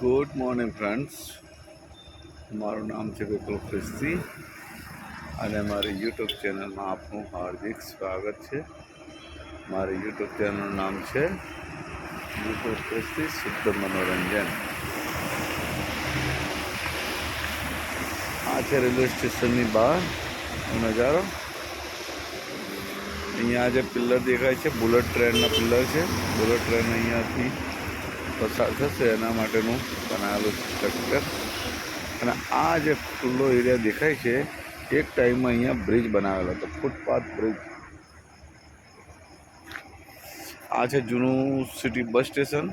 Good morning friends, મારું નામ છે વિપુલ ખ્રિસ્તી અને મારી યુટ્યુબ ચેનલમાં આપનું હાર્દિક સ્વાગત છે. મારી યુટ્યુબ ચેનલનું નામ છે વિપુલ ખ્રિસ્તી શુદ્ધ મનોરંજન. આ છે રેલવે સ્ટેશનની બહાર નજારો. અહીંયા જે પિલ્લર દેખાય છે બુલેટ ટ્રેનના પિલ્લર છે. બુલેટ ટ્રેન અહીંયાથી પસાર થશે એના માટેનું બનાવેલું સ્ટ્રક્ચર. અને આ જે ખુલ્લો એરિયા દેખાય છે એક ટાઈમમાં અહીંયા બ્રિજ બનાવેલો હતો, ફૂટપાથ બ્રિજ. આ છે જૂનું સિટી બસ સ્ટેશન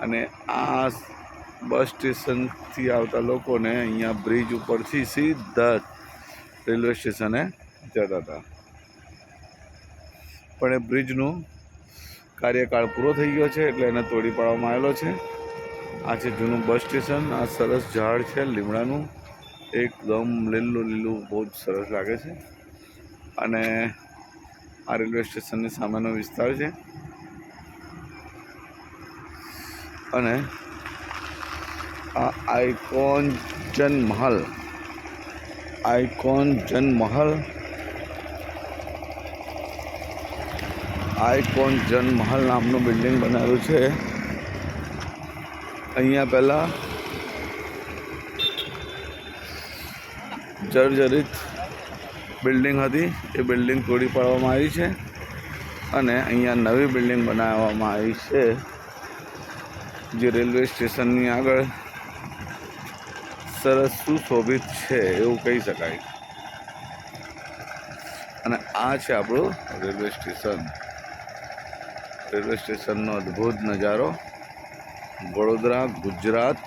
અને આ બસ સ્ટેશનથી આવતા લોકોને અહીંયા બ્રિજ ઉપરથી સીધા રેલવે સ્ટેશને જતા હતા. પણ એ બ્રિજનું કાર્યકાળ પૂરો થઈ ગયો છે એટલે એને તોડી પાડવામાં આવેલો છે. આ છે જૂનું બસ સ્ટેશન. આ સરસ ઝાડ છે લીમડાનું, એકદમ લીલું લીલું, બહુ જ સરસ લાગે છે. અને આ રેલવે સ્ટેશનની સામેનો વિસ્તાર છે. અને આ આઇકોન જનમહલ નામનું બિલ્ડિંગ બનાવેલું છે. અહીંયા પહેલાં જર્જરિત બિલ્ડિંગ હતી, એ બિલ્ડિંગ તોડી પાડવામાં આવી છે અને અહીંયા નવી બિલ્ડિંગ બનાવવામાં આવી છે જે રેલવે સ્ટેશનની આગળ સરસ સુશોભિત છે એવું કહી શકાય. અને આ છે આપણું રેલવે સ્ટેશન. રેલવે સ્ટેશનનો અદ્ભુત નજારો. Vadodara, Gujarat,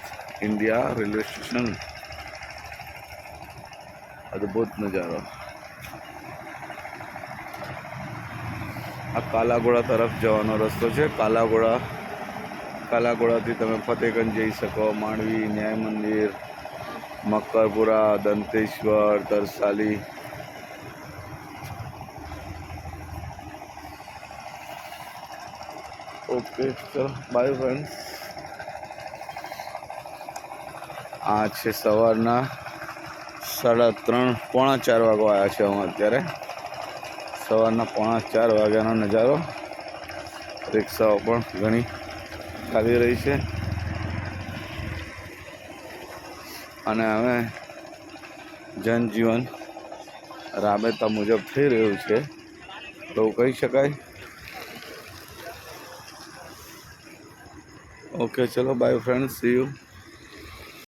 India railway station. અદ્ભુત નજારો. આ કાલાઘોડા તરફ જવાનો રસ્તો છે. કાલાઘોડાથી તમે ફતેગંજ જઈ શકો, માંડવી, ન્યાય મંદિર, મકરપુરા, દંતેશ્વર, તરસાલી. ઓકે, ચલો બાય ફ્રેન્ડ્સ. આ છે સવારના 3:30 પોણા 4 વાગવા આવ્યા છે. હું અત્યારે સવારના પોણા 4 વાગ્યાનો નજારો. રિક્ષાઓ પણ ઘણી ચાલી રહી છે અને હવે જનજીવન રાબેતા મુજબ થઈ રહ્યું છે તો કહી શકાય. ઓકે, ચલો બાય ફ્રેન્ડ્સ, સી યુ.